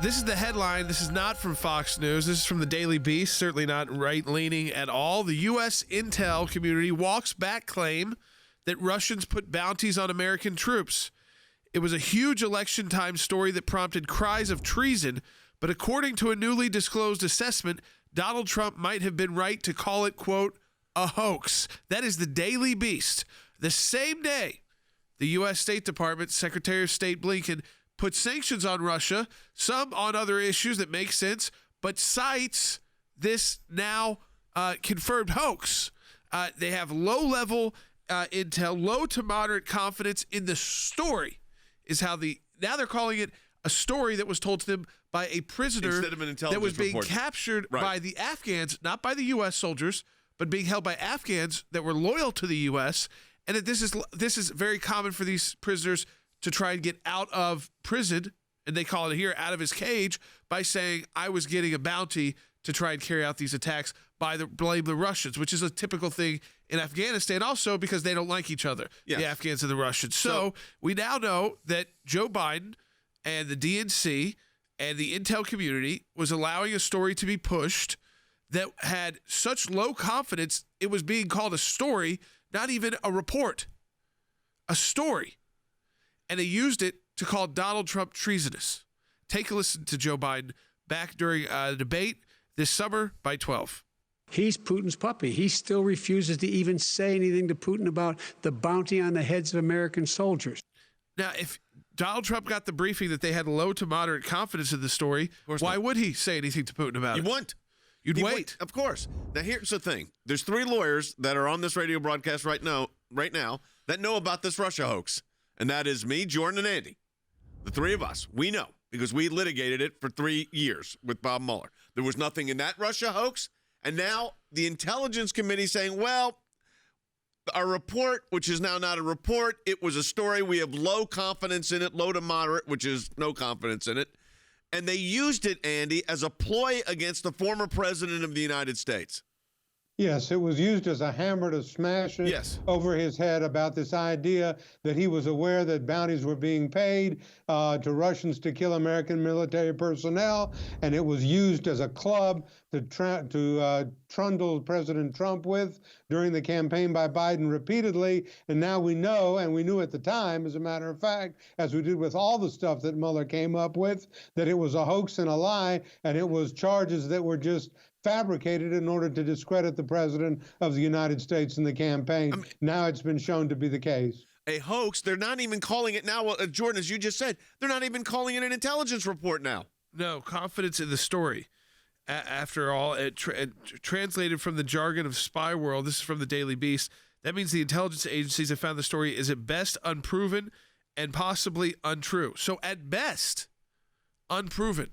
This is the headline. This is not from Fox News. This is from the Daily Beast. Certainly not right-leaning at all. The U.S. intel community walks back claim that Russians put bounties on American troops. It was a huge election time story that prompted cries of treason, but according to a newly disclosed assessment, Donald Trump might have been right to call it, quote, a hoax. That is the Daily Beast. The same day, the U.S. State Department, Secretary of State Blinken, put sanctions on Russia, some on other issues that make sense, but cites this now confirmed hoax. They have low-level intel, low to moderate confidence in the story is how now they're calling it a story that was told to them by a prisoner instead of an intelligence that was being report. captured Right. by the Afghans, not by the U.S. soldiers, but being held by Afghans that were loyal to the U.S., and that this is very common for these prisoners to try and get out of prison, and they call it here, out of his cage, by saying, I was getting a bounty to try and carry out these attacks, blame the Russians, which is a typical thing in Afghanistan, also because they don't like each other, Yes. the Afghans and the Russians. So we now know that Joe Biden and the DNC and the intel community was allowing a story to be pushed that had such low confidence, it was being called a story, not even a report, a story. And they used it to call Donald Trump treasonous. Take a listen to Joe Biden back during a debate this summer by 12. He's Putin's puppy. He still refuses to even say anything to Putin about the bounty on the heads of American soldiers. Now, if Donald Trump got the briefing that they had low to moderate confidence in the story, why would he say anything to Putin about it? You wouldn't. You'd He wait. wouldn't. Of course. Now, here's the thing. There's 3 lawyers that are on this radio broadcast right now that know about this Russia hoax. And that is me, Jordan, and Andy. The 3 of us. We know because we litigated it for 3 years with Bob Mueller. There was nothing in that Russia hoax. And now the Intelligence Committee saying, well, our report, which is now not a report, it was a story. We have low confidence in it, low to moderate, which is no confidence in it. And they used it, Andy, as a ploy against the former president of the United States. Yes, it was used as a hammer to smash it over his head about this idea that he was aware that bounties were being paid to Russians to kill American military personnel, and it was used as a club to trundle President Trump with during the campaign by Biden repeatedly. And now we know, and we knew at the time, as a matter of fact, as we did with all the stuff that Mueller came up with, that it was a hoax and a lie, and it was charges that were just fabricated in order to discredit the president of the United States in the campaign. Now it's been shown to be the case. A hoax. They're not even calling it now, Jordan, as you just said, they're not even calling it an intelligence report now. No, confidence in the story. After all, translated from the jargon of spy world, this is from the Daily Beast, that means the intelligence agencies have found the story is at best unproven and possibly untrue. So at best, unproven.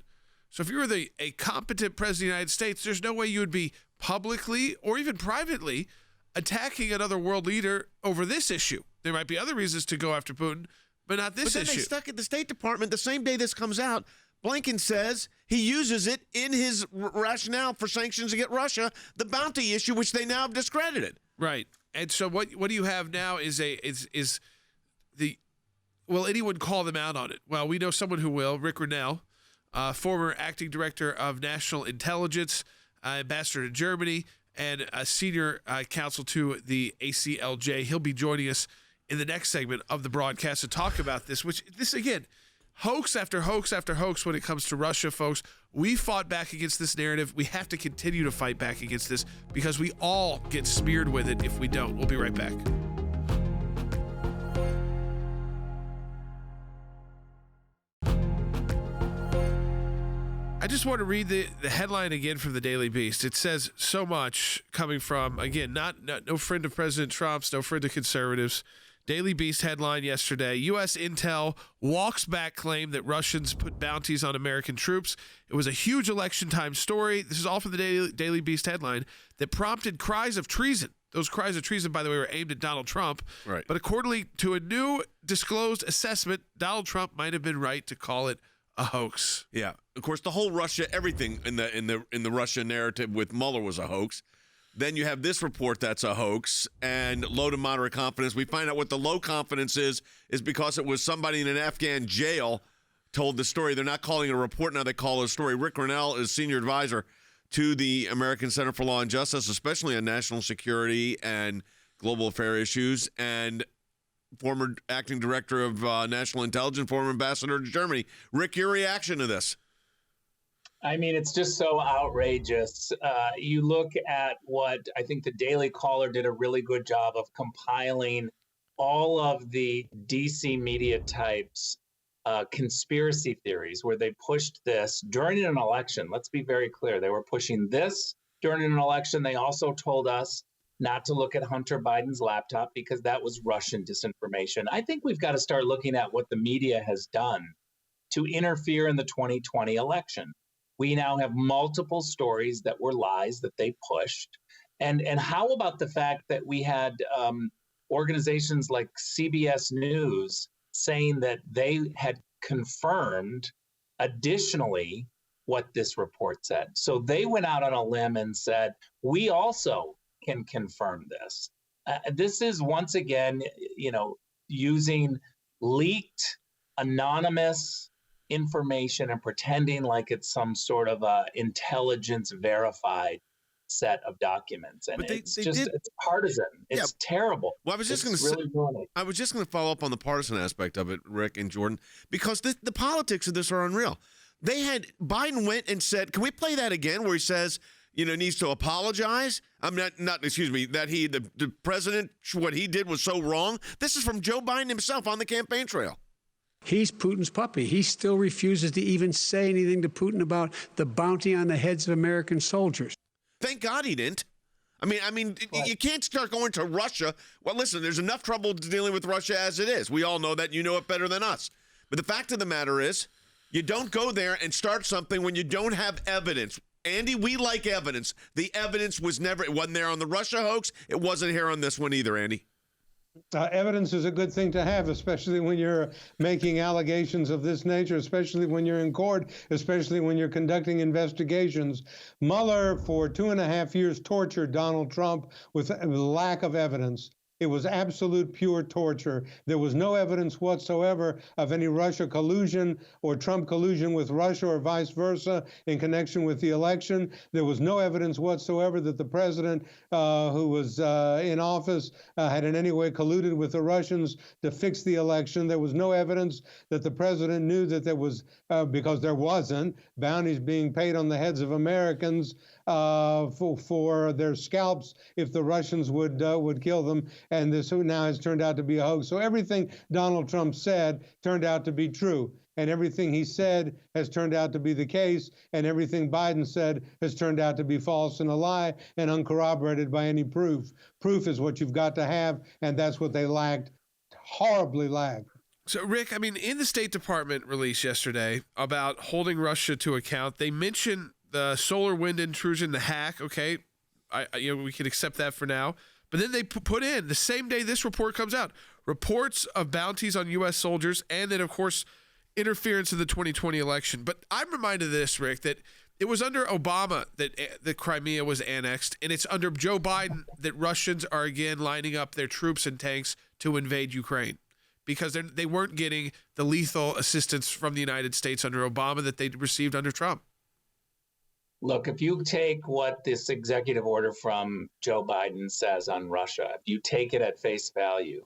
So if you were a competent president of the United States, there's no way you would be publicly or even privately attacking another world leader over this issue. There might be other reasons to go after Putin, but not this issue. But then they stuck at the State Department the same day this comes out. Blinken says he uses it in his rationale for sanctions against Russia, the bounty issue, which they now have discredited. Right. And so what do you have now is will anyone call them out on it? Well, we know someone who will, Rick Grinnell, former acting director of national intelligence, ambassador to Germany, and a senior counsel to the ACLJ. He'll be joining us in the next segment of the broadcast to talk about this, again, hoax after hoax after hoax when it comes to Russia, folks. We fought back against this narrative. We have to continue to fight back against this because we all get smeared with it if we don't. We'll be right back. I just want to read the headline again from the Daily Beast. It says so much coming from, again, no friend of President Trump's, no friend of conservatives. Daily Beast headline yesterday, U.S. intel walks back claim that Russians put bounties on American troops. It was a huge election time story. This is all from the Daily Beast headline that prompted cries of treason. Those cries of treason, by the way, were aimed at Donald Trump. Right. But according to a new disclosed assessment, Donald Trump might have been right to call it a hoax. Yeah. Of course, the whole Russia, everything in the Russia narrative with Mueller was a hoax. Then you have this report that's a hoax and low to moderate confidence. We find out what the low confidence is because it was somebody in an Afghan jail told the story. They're not calling it a report now. They call it a story. Rick Grinnell is senior advisor to the American Center for Law and Justice, especially on national security and global affair issues, and former acting director of national intelligence, former ambassador to Germany. Rick, your reaction to this? I mean, it's just so outrageous. You look at what I think the Daily Caller did a really good job of compiling all of the DC media types conspiracy theories where they pushed this during an election. Let's be very clear. They were pushing this during an election. They also told us not to look at Hunter Biden's laptop because that was Russian disinformation. I think we've got to start looking at what the media has done to interfere in the 2020 election. We now have multiple stories that were lies that they pushed. And how about the fact that we had organizations like CBS News saying that they had confirmed additionally what this report said. So they went out on a limb and said, we also can confirm this. This is once again, using leaked, anonymous information and pretending like it's some sort of intelligence verified set of documents, and it's partisan. It's terrible. Well, I was just going to follow up on the partisan aspect of it, Rick and Jordan, because the politics of this are unreal. Biden went and said, can we play that again, where he says, needs to apologize? I'm that the president, what he did was so wrong. This is from Joe Biden himself on the campaign trail. He's Putin's puppy. He still refuses to even say anything to Putin about the bounty on the heads of American soldiers. Thank God he didn't. I mean, you can't start going to Russia. Well, listen, there's enough trouble dealing with Russia as it is. We all know that. You know it better than us. But the fact of the matter is, you don't go there and start something when you don't have evidence. Andy, we like evidence. The evidence it wasn't there on the Russia hoax. It wasn't here on this one either, Andy. Evidence is a good thing to have, especially when you're making allegations of this nature, especially when you're in court, especially when you're conducting investigations. Mueller, for 2.5 years, tortured Donald Trump with lack of evidence. It was absolute pure torture. There was no evidence whatsoever of any Russia collusion or Trump collusion with Russia or vice versa in connection with the election. There was no evidence whatsoever that the president who was in office had in any way colluded with the Russians to fix the election. There was no evidence that the president knew that there was, because there wasn't, bounties being paid on the heads of Americans for their scalps if the Russians would kill them. And this now has turned out to be a hoax. So everything Donald Trump said turned out to be true. And everything he said has turned out to be the case. And everything Biden said has turned out to be false and a lie and uncorroborated by any proof. Proof is what you've got to have. And that's what they lacked, horribly lacked. So, Rick, in the State Department release yesterday about holding Russia to account, they mentioned the solar wind intrusion, the hack. Okay, we can accept that for now. But then they put in, the same day this report comes out, reports of bounties on U.S. soldiers and then, of course, interference in the 2020 election. But I'm reminded of this, Rick, that it was under Obama that the Crimea was annexed, and it's under Joe Biden that Russians are again lining up their troops and tanks to invade Ukraine because they weren't getting the lethal assistance from the United States under Obama that they received under Trump. Look, if you take what this executive order from Joe Biden says on Russia, if you take it at face value,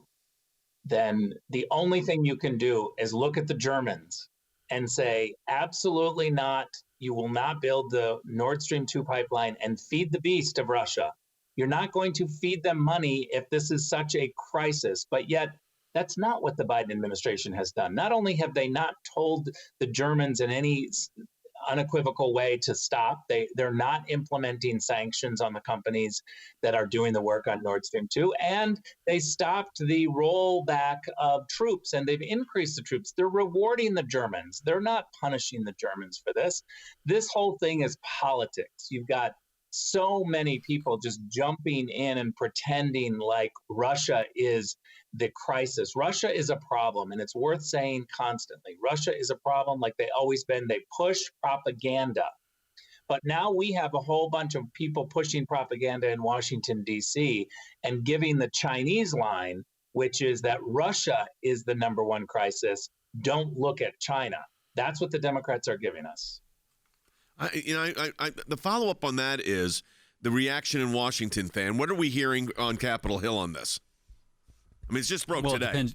then the only thing you can do is look at the Germans and say, absolutely not. You will not build the Nord Stream 2 pipeline and feed the beast of Russia. You're not going to feed them money if this is such a crisis. But yet, that's not what the Biden administration has done. Not only have they not told the Germans in any unequivocal way to stop. They're not implementing sanctions on the companies that are doing the work on Nord Stream 2, and they stopped the rollback of troops, and they've increased the troops. They're rewarding the Germans. They're not punishing the Germans for this. This whole thing is politics. You've got so many people just jumping in and pretending like Russia is the crisis. Russia is a problem, and it's worth saying constantly. Russia is a problem like they always been. They push propaganda. But now we have a whole bunch of people pushing propaganda in Washington, D.C., and giving the Chinese line, which is that Russia is the number one crisis. Don't look at China. That's what the Democrats are giving us. The follow-up on that is the reaction in Washington, Fan. What are we hearing on Capitol Hill on this? I mean, it's just broke today.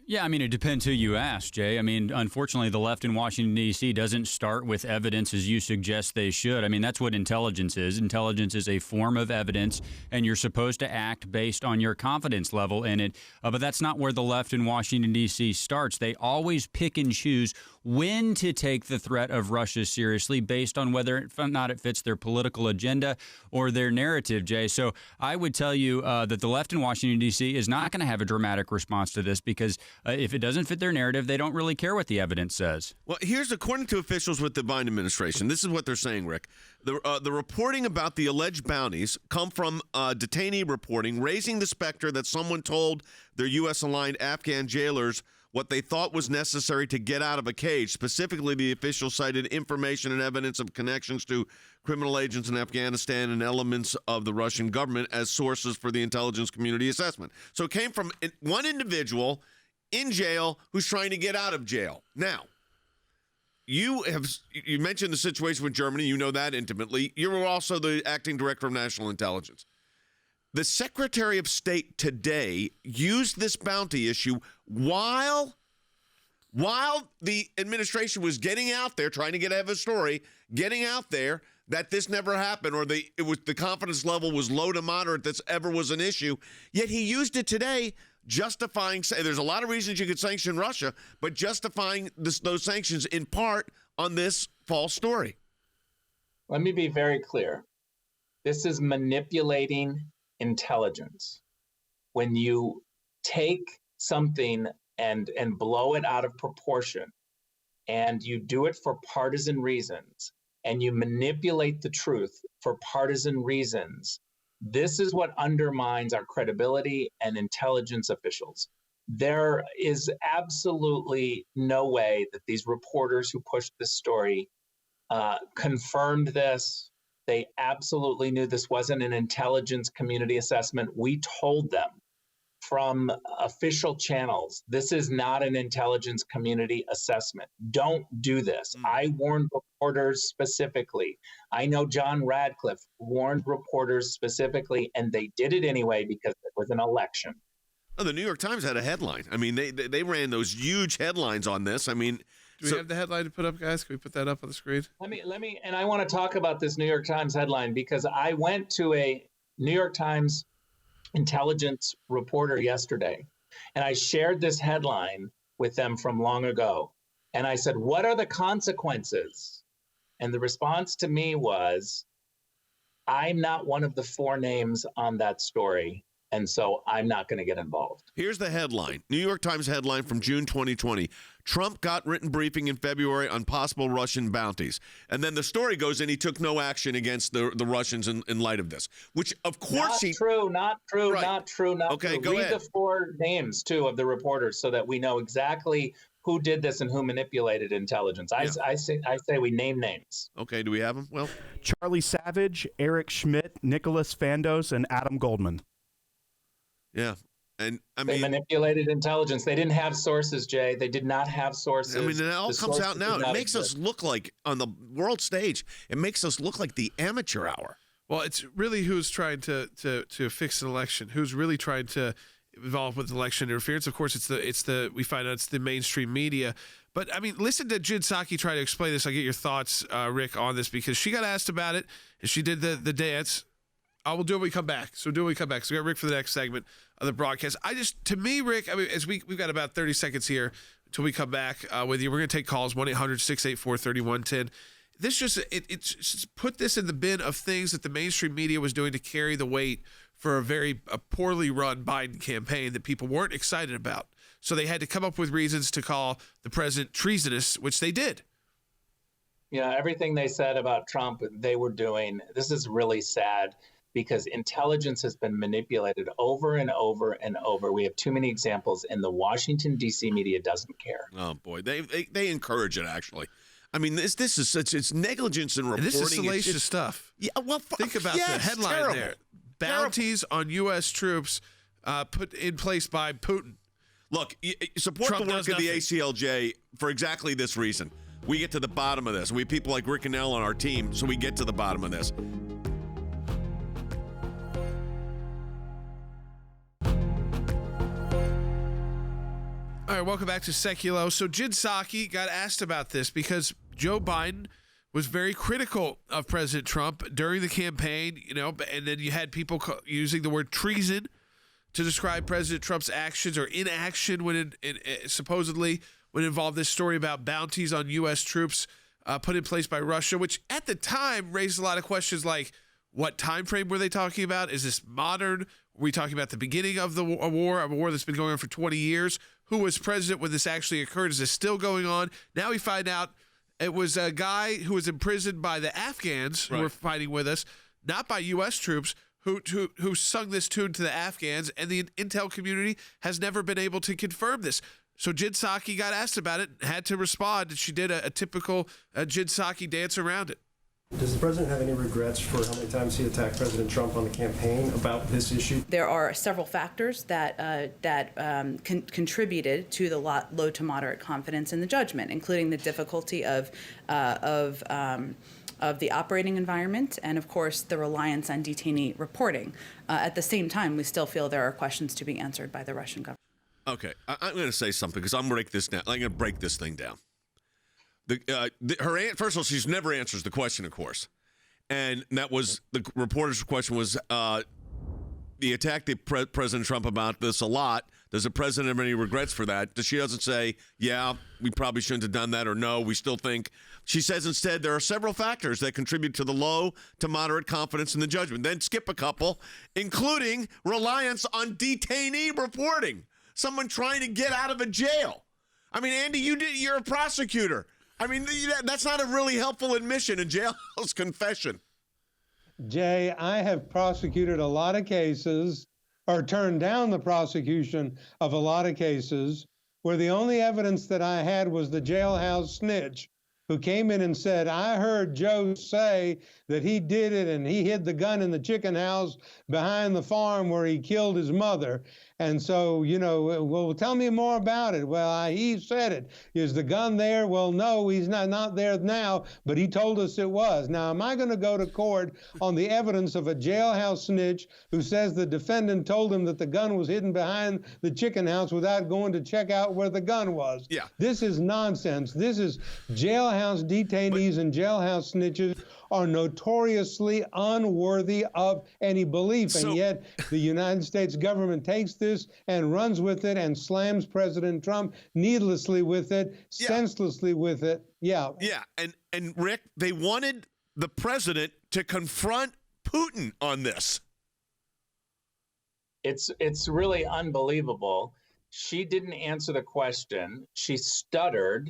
Yeah, I mean, it depends who you ask, Jay. I mean, unfortunately, the left in Washington, D.C. doesn't start with evidence as you suggest they should. I mean, that's what intelligence is. Intelligence is a form of evidence, and you're supposed to act based on your confidence level in it. But that's not where the left in Washington, D.C. starts. They always pick and choose when to take the threat of Russia seriously based on whether or not it fits their political agenda or their narrative, Jay. So I would tell you that the left in Washington, D.C. is not going to have a dramatic response to this because if it doesn't fit their narrative, they don't really care what the evidence says. Well, here's according to officials with the Biden administration. This is what they're saying, Rick. The reporting about the alleged bounties come from detainee reporting, raising the specter that someone told their U.S.-aligned Afghan jailers what they thought was necessary to get out of a cage. Specifically, the officials cited information and evidence of connections to criminal agents in Afghanistan and elements of the Russian government as sources for the intelligence community assessment. So it came from one individual in jail who's trying to get out of jail. Now, you mentioned the situation with Germany. You know that intimately. You were also the acting director of national intelligence. The Secretary of State today used this bounty issue while the administration was getting out there, trying to get ahead of a story, getting out there that this never happened, or the confidence level was low to moderate this ever was an issue. Yet he used it today, justifying. There's a lot of reasons you could sanction Russia, but justifying those sanctions in part on this false story. Let me be very clear. This is manipulating intelligence. When you take something and blow it out of proportion, and you do it for partisan reasons, and you manipulate the truth for partisan reasons, this is what undermines our credibility and intelligence officials. There is absolutely no way that these reporters who pushed this story confirmed this. They absolutely knew this wasn't an intelligence community assessment. We told them from official channels, this is not an intelligence community assessment. Don't do this. I warned reporters specifically. I know John Radcliffe warned reporters specifically, and they did it anyway because it was an election. Oh, the New York Times had a headline. I mean, they ran those huge headlines on this. I mean, do we have the headline to put up, guys? Can we put that up on the screen? Let me, and I want to talk about this New York Times headline because I went to a New York Times intelligence reporter yesterday, and I shared this headline with them from long ago. And I said, what are the consequences? And the response to me was, I'm not one of the four names on that story. And so I'm not going to get involved. Here's the headline. New York Times headline from June 2020. Trump got written briefing in February on possible Russian bounties. And then the story goes in, he took no action against the Russians in light of this, which of course not true. Right. Not true. Okay, go Read ahead. the four names, too, of the reporters so that we know exactly who did this and who manipulated intelligence. I say we name names. Okay, do we have them? Well, Charlie Savage, Eric Schmidt, Nicholas Fandos, and Adam Goldman. Yeah. And they manipulated intelligence. They didn't have sources, Jay. They did not have sources. I mean, it all comes out now. It makes us look like, on the world stage, it makes us look like the amateur hour. Well, it's really who's trying to fix an election, who's really trying to involve with election interference. Of course, we find out it's the mainstream media. But I mean, listen to Jen Psaki try to explain this. I get your thoughts, Rick, on this because she got asked about it and she did the dance. I will do it when we come back. So we got Rick for the next segment of the broadcast. To me, Rick, I mean, as we've got about 30 seconds here until we come back with you. We're going to take calls 1-800-684-3110. This just put this in the bin of things that the mainstream media was doing to carry the weight for a poorly run Biden campaign that people weren't excited about. So they had to come up with reasons to call the president treasonous, which they did. Yeah, everything they said about Trump, they were doing. This is really sad. Because intelligence has been manipulated over and over and over. We have too many examples, and the Washington, D.C. media doesn't care. Oh, boy. They encourage it, actually. I mean, this is it's negligence in reporting. And this is salacious stuff. Yeah, well, think about the headline terrible. there. Bounties on U.S. troops put in place by Putin. Look, support Trump the work does of the nothing. ACLJ for exactly this reason. We get to the bottom of this. We have people like Grinnell on our team, so we get to the bottom of this. All right, welcome back to Sekulow. So Jen Psaki got asked about this because Joe Biden was very critical of President Trump during the campaign, and then you had people using the word treason to describe President Trump's actions or inaction when supposedly when it involved this story about bounties on U.S. troops put in place by Russia, which at the time raised a lot of questions like, what time frame were they talking about? Is this modern? Were we talking about the beginning of a war that's been going on for 20 years? Who was president when this actually occurred? Is this still going on? Now we find out it was a guy who was imprisoned by the Afghans who were fighting with us, not by U.S. troops, who sung this tune to the Afghans, and the intel community has never been able to confirm this. So Jen Psaki got asked about it, had to respond, and she did a typical Jen Psaki dance around it. Does the president have any regrets for how many times he attacked President Trump on the campaign about this issue? There are several factors that contributed to the low to moderate confidence in the judgment, including the difficulty of the operating environment and, of course, the reliance on detainee reporting. At the same time, we still feel there are questions to be answered by the Russian government. Okay, I'm going to say something because I'm going to break this thing down. First of all, she never answers the question, of course, and that was the reporter's question was the attack President Trump about this a lot. Does the president have any regrets for that? She doesn't say, yeah, we probably shouldn't have done that, or no, we still think. She says instead there are several factors that contribute to the low to moderate confidence in the judgment. Then skip a couple, including reliance on detainee reporting, someone trying to get out of a jail. I mean, Andy, you're a prosecutor. I mean, that's not a really helpful admission, a jailhouse confession. Jay, I have prosecuted a lot of cases or turned down the prosecution of a lot of cases where the only evidence that I had was the jailhouse snitch who came in and said, I heard Joe say that he did it and he hid the gun in the chicken house behind the farm where he killed his mother. And so, well, tell me more about it. Well, he said it. Is the gun there? Well, no, he's not there now, but he told us it was. Now, am I going to go to court on the evidence of a jailhouse snitch who says the defendant told him that the gun was hidden behind the chicken house without going to check out where the gun was? Yeah. This is nonsense. This is jailhouse detainees and jailhouse snitches are notoriously unworthy of any belief. And yet the United States government takes this and runs with it and slams President Trump needlessly with it, senselessly with it. Yeah. Yeah. And Rick, they wanted the president to confront Putin on this. It's really unbelievable. She didn't answer the question. She stuttered.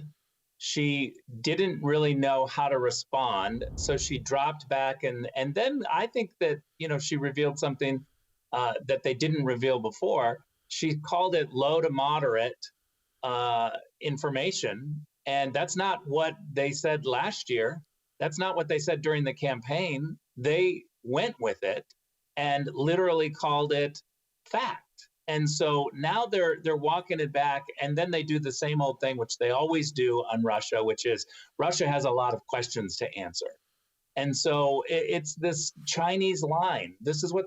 She didn't really know how to respond, so she dropped back, and then I think that she revealed something that they didn't reveal before. She called it low to moderate information, and that's not what they said last year. That's not what they said during the campaign. They went with it and literally called it fact. And so now they're walking it back, and then they do the same old thing, which they always do on Russia, which is Russia has a lot of questions to answer. And so it's this Chinese line. This is what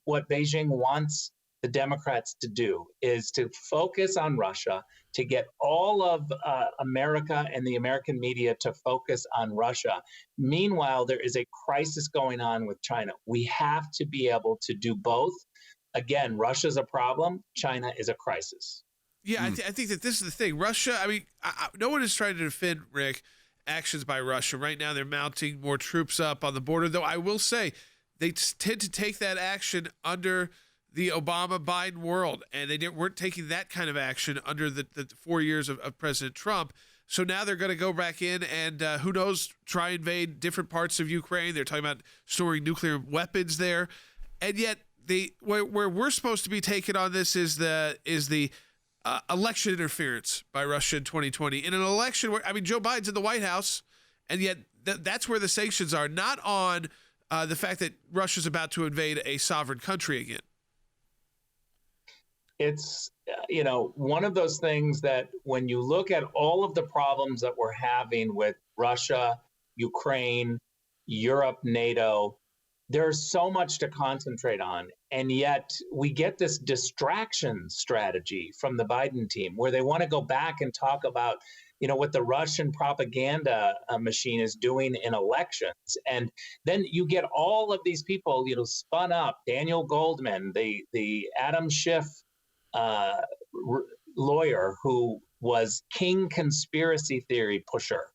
what Beijing wants the Democrats to do, is to focus on Russia, to get all of America and the American media to focus on Russia. Meanwhile, there is a crisis going on with China. We have to be able to do both. Again, Russia's a problem. China is a crisis. Yeah, I think that this is the thing. Russia, I mean, no one is trying to defend, Rick, actions by Russia. Right now, they're mounting more troops up on the border, though I will say they tend to take that action under the Obama-Biden world, and they weren't taking that kind of action under the 4 years of President Trump. So now they're going to go back in and, who knows, try and invade different parts of Ukraine. They're talking about storing nuclear weapons there. And yet, where we're supposed to be taken on this is the election interference by Russia in 2020 in an election where, I mean, Joe Biden's in the White House, and yet that's where the sanctions are, not on the fact that Russia's about to invade a sovereign country again. it's, one of those things that when you look at all of the problems that we're having with Russia, Ukraine, Europe, NATO, there's so much to concentrate on. And yet we get this distraction strategy from the Biden team where they want to go back and talk about, what the Russian propaganda machine is doing in elections. And then you get all of these people, spun up. Daniel Goldman, the Adam Schiff lawyer who was king conspiracy theory pusher,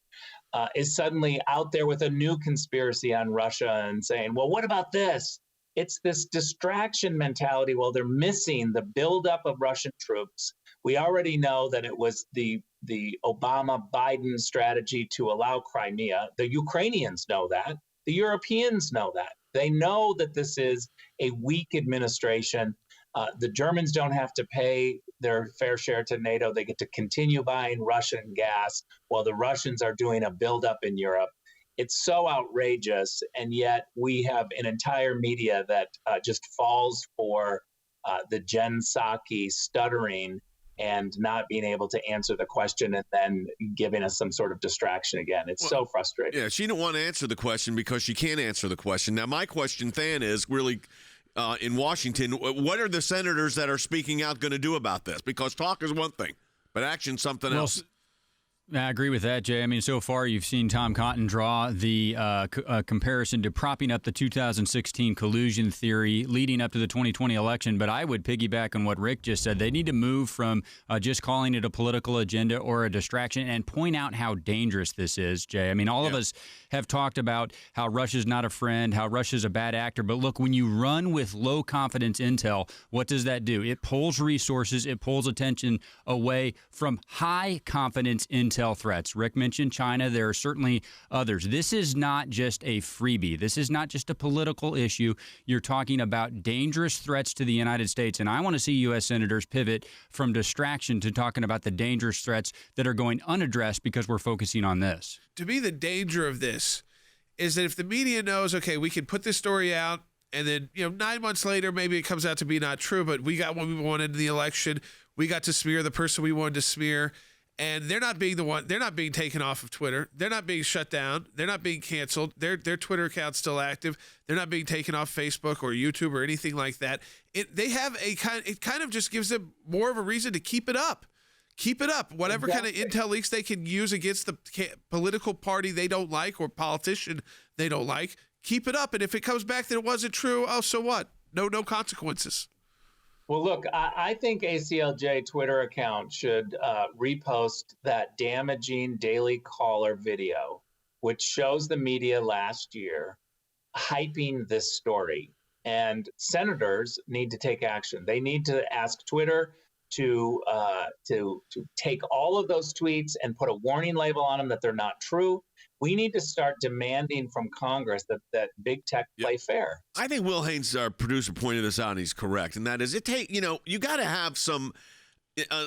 is suddenly out there with a new conspiracy on Russia and saying, well, what about this? It's this distraction mentality. Well, they're missing the buildup of Russian troops. We already know that it was the Obama-Biden strategy to allow Crimea. The Ukrainians know that. The Europeans know that. They know that this is a weak administration. The Germans don't have to pay their fair share to NATO. They get to continue buying Russian gas while the Russians are doing a buildup in Europe. It's so outrageous, and yet we have an entire media that just falls for the Jen Psaki stuttering and not being able to answer the question and then giving us some sort of distraction again. It's so frustrating. Yeah, she didn't want to answer the question because she can't answer the question. Now, my question, Than, is really in Washington, what are the senators that are speaking out going to do about this? Because talk is one thing, but action's something else. I agree with that, Jay. I mean, so far you've seen Tom Cotton draw the comparison to propping up the 2016 collusion theory leading up to the 2020 election. But I would piggyback on what Rick just said. They need to move from just calling it a political agenda or a distraction and point out how dangerous this is, Jay. I mean, all of us have talked about how Russia's not a friend, how Russia's a bad actor. But look, when you run with low confidence intel, what does that do? It pulls resources, it pulls attention away from high confidence intel threats. Rick mentioned China. There are certainly others. This is not just a freebie. This is not just a political issue. You're talking about dangerous threats to the United States. And I want to see U.S. senators pivot from distraction to talking about the dangerous threats that are going unaddressed because we're focusing on this. To me, the danger of this is that if the media knows, okay, we can put this story out, and then, 9 months later, maybe it comes out to be not true, but we got what we wanted in the election. We got to smear the person we wanted to smear. And they're not being taken off of Twitter. They're not being shut down. They're not being canceled. Their Twitter account's still active. They're not being taken off Facebook or YouTube or anything like that. It kind of just gives them more of a reason to keep it up. Keep it up. Whatever kind of intel leaks they can use against the political party they don't like or politician they don't like, keep it up. And if it comes back that it wasn't true, oh, so what? No consequences. Well, look, I think ACLJ Twitter account should repost that damaging Daily Caller video, which shows the media last year hyping this story. And senators need to take action. They need to ask Twitter to take all of those tweets and put a warning label on them that they're not true. We need to start demanding from Congress that big tech play fair. I think Will Haynes, our producer, pointed this out, and he's correct. And that is, you got to have some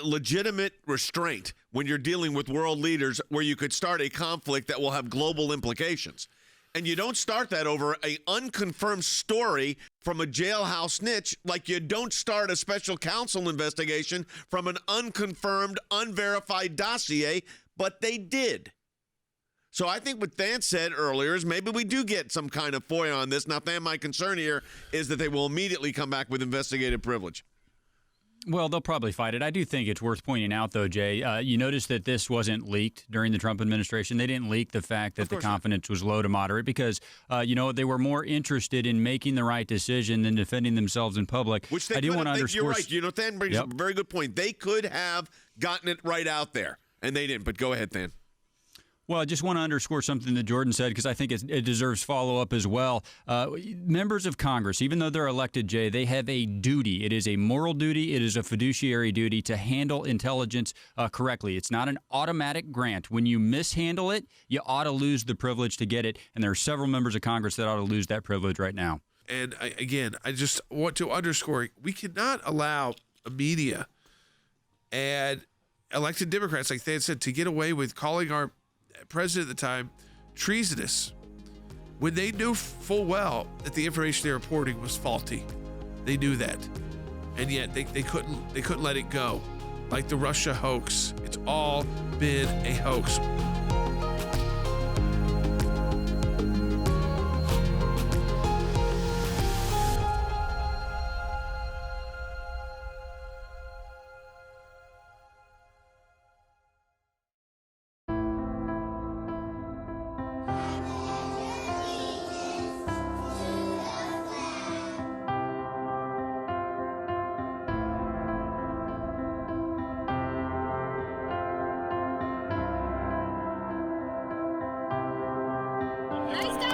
legitimate restraint when you're dealing with world leaders where you could start a conflict that will have global implications. And you don't start that over an unconfirmed story from a jailhouse snitch like you don't start a special counsel investigation from an unconfirmed, unverified dossier, but they did. So I think what Than said earlier is maybe we do get some kind of FOIA on this. Now, Than, my concern here is that they will immediately come back with investigative privilege. Well, they'll probably fight it. I do think it's worth pointing out, though, Jay, you notice that this wasn't leaked during the Trump administration. They didn't leak the fact that the confidence was low to moderate because, they were more interested in making the right decision than defending themselves in public. Which they do want to underscore. You're right. Than brings up a very good point. They could have gotten it right out there, and they didn't. But go ahead, Than. Well, I just want to underscore something that Jordan said because I think it deserves follow-up as well. Members of Congress, even though they're elected, Jay, they have a duty. It is a moral duty. It is a fiduciary duty to handle intelligence correctly. It's not an automatic grant. When you mishandle it, you ought to lose the privilege to get it, and there are several members of Congress that ought to lose that privilege right now. And I just want to underscore, we cannot allow a media and elected Democrats, like they had said, to get away with calling our president at the time treasonous when they knew full well that the information they're reporting was faulty. They knew that. and yet they couldn't let it go. Like the Russia hoax, it's all been a hoax. Nice